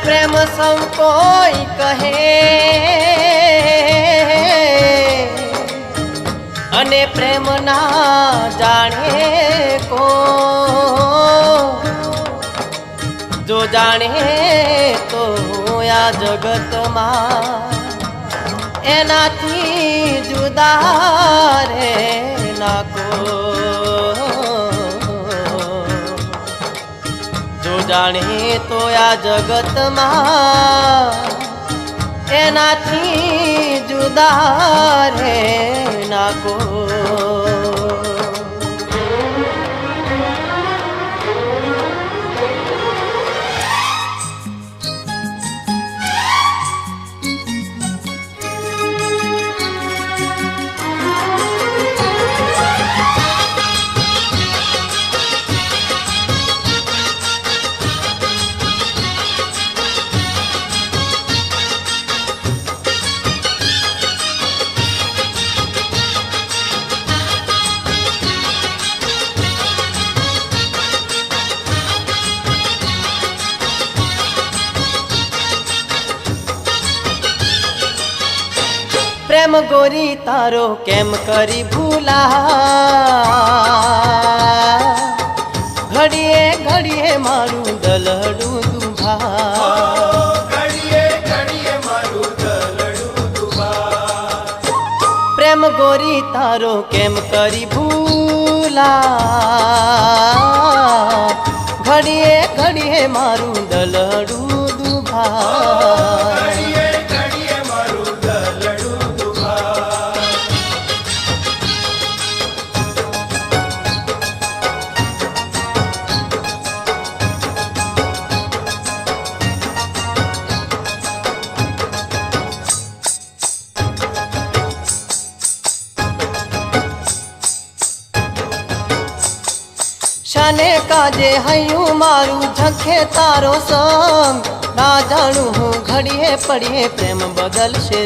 प्रेम सौ कोई कहे अने प्रेम ना जाने को जो जाने तो या जगत में एनाथी जुदा रे ना को जो जाने तो या जगत में एनाथी जुदा रे ना को प्रेम गोरी तारो केम करी भूला घड़िए घड़िए मारू दलड़ू दुभा घड़िए घड़िए मारू दलड़ू दुभा प्रेम गोरी तारो केम करी भूला घड़िए घड़िए मारू दलड़ू दुभा शाने काजे हयूं मारू झखे तारो संग ना जानू हूँ घड़िए पड़िए प्रेम बदल से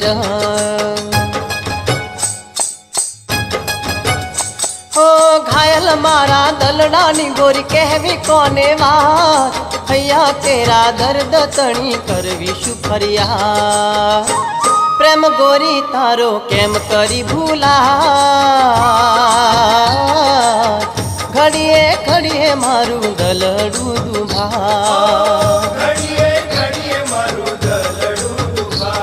हो घायल मारा दलडानी गोरी कहवी कोने बात हैया तेरा दर्द तणी करवी शुफरिया प्रेम गोरी तारो केम करी भूला घड़िए घड़िए मारू दलड़ू दुभा घड़िए घड़िए मारू दलड़ू दुभा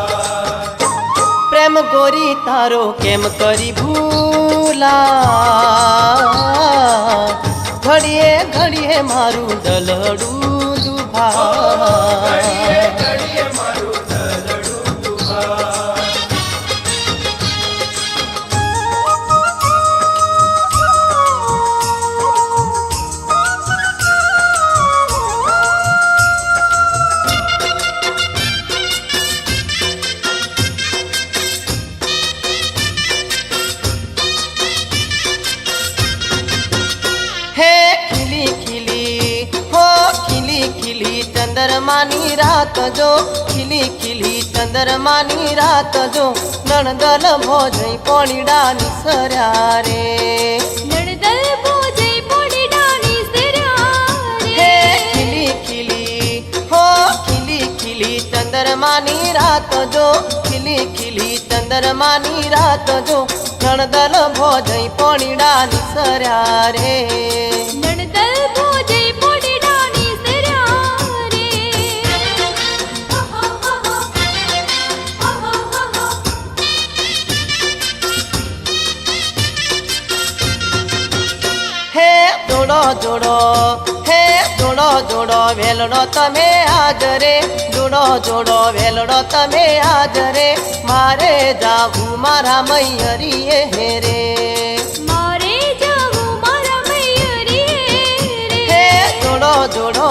प्रेम गोरी तारो केम करी भूला घड़िए घड़िए मारू दलड़ू दुभा घड़िए घड़िए मारू दलड़ू दुभा चंद्रमानी रात जो खिली खिली चंद्रमानी रात जो नणदल भोजई पोणीडा निसर्या रे नणदल भोजई पोणीडा निसर्या रे हे खिली खिली हो खिली खिली चंद्रमानी रात जो खिली खिली चंद्रमानी रात जो नणदल भोजई पोणीडा निसर्या रे नणदल भोजई पोणीडा निसर्या रे हे जोड़ो जोड़ो हे जोड़ो जोड़ो वेलड़ो तमे आज रे जोड़ो जोड़ो वेलड़ो तमे आज रे मारे जाऊ मारा मैयरिए हे रे मारे जाऊ मारा मैयरिए रे हे जोड़ो जोड़ो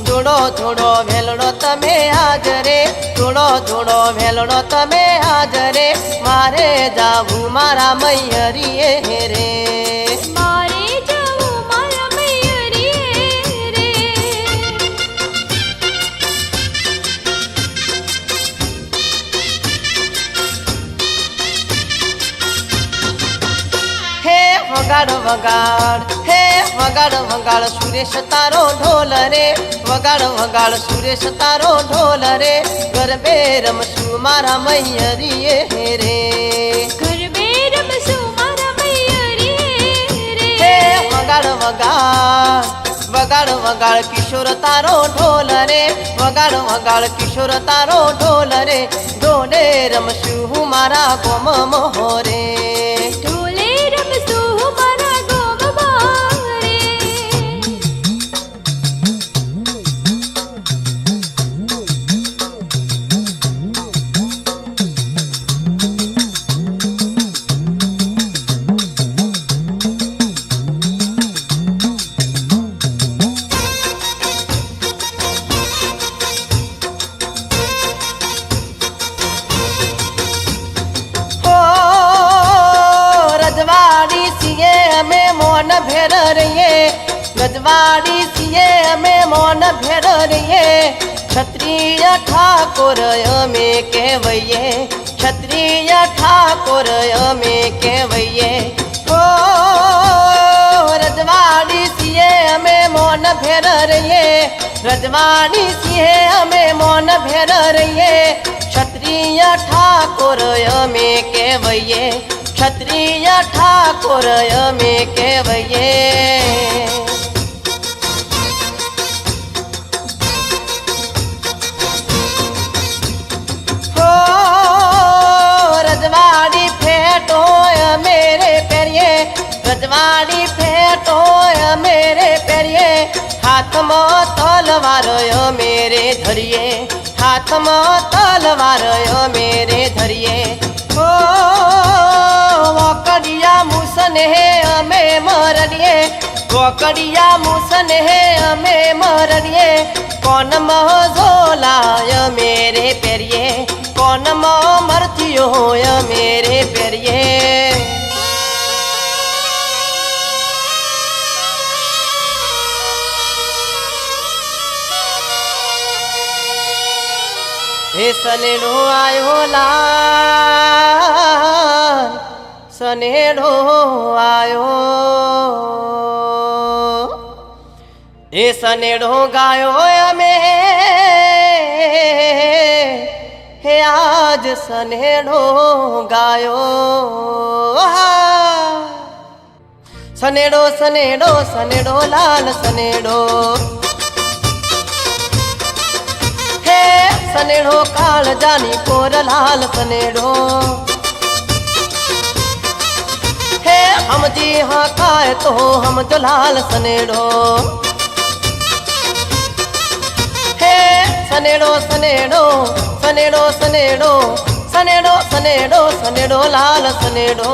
जोड़ो जोड़ो वेलड़ो तमे आज रे जोड़ो जोड़ो वेलड़ो तमे आज रे मारे जाऊ मारा मैयरिए हे रे मारे जाऊ मारा मैयरिए रे हे वगाड़ वगाड़ हे વગાડ વગાડ સુરેશ તારો ઢોલ રે વગાડ વગાડ સુરેશ તારો ઢોલ રે ગરબે રમશું મારા મૈયરીએ રે ગરબે રમશું મારા મૈયરીએ હે રે વગાડ વગાડ વગાડ વગાડ કિશોર તારો ઢોલ રે વગાડ વગાડ કિશોર તારો ઢોલ રે ઢોલે રમશું હું મારા ગોમ મોહરે ઢોલે રમશું મારા ગોમમાં રે ઓ રજવાડી સીએ અમે મોન ભેર રહીએ રજવાડી સીએ અમે મોન ભેર રહીએ ક્ષત્રિય ઠાકોર અમે કહેવઈએ ક્ષત્રિય ઠાકોર અમે કહેવઈએ ઓ રજવાડી સીએ અમે મોન ભેર રહીએ રજવાડી સીએ અમે મોન ભેર રહીએ ક્ષત્રિય ઠાકોર અમે કહેવઈએ ક્ષત્રિય ઠાકોર અમે કહેવઈએ હો રજવાડી ફેટો અમે રે પહેરીએ રજવાડી ફેટો અમે રે પહેરીએ હાથમાં તલવાર અમે રે ધરીએ હાથમાં તલવાર અમે રે ધરીએ ઓ વોકડિયા મુસને અમે મરડીએ વોકડિયા મુસને અમે મરડીએ કોન મહોઝોલા અમે રે પહેરીએ કોન મરથિયો અમે રે પહેરીએ હે સનેડો આયો લાલ સનેડો આયો હે સનેડો ગાયો અમે હે આજ સનેડો ગાયો સનેડો સનેડો સનેડો લાલ સનેડો હે સનેડો કાળજાની કોર લાલ સનેડો હે હમજી હા કાય તો હમજો લાલ સનેડો હે સનેડો સનેડો સનેડો સનેડો સનેડો સનેડો સનેડો લાલ સનેડો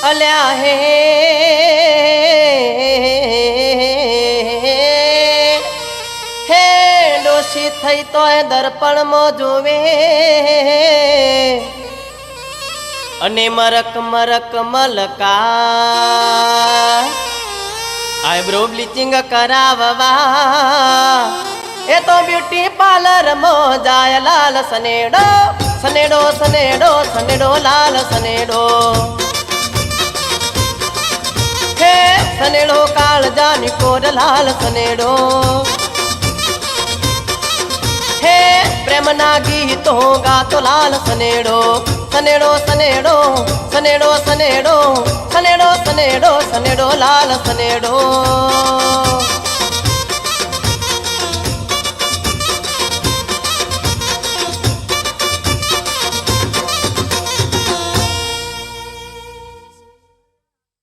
અલ્યા હે ડોશી થઈ તોય દર્પણમાં જોવે અને મરક મરક મલકા આઈબ્રો બ્લીચિંગ કરાવવા એ તો બ્યુટી પાર્લરમાં જાય લાલ સનેડો સનેડો સનેડો સનેડો લાલ સનેડો હે સનેડો કાળજાની કોર લાલ સનેડો હે પ્રેમના ગીતો ગાતો લાલ સનેડો સનેડો સનેડો સનેડો સનેડો સનેડો સનેડો સનેડો લાલ સનેડો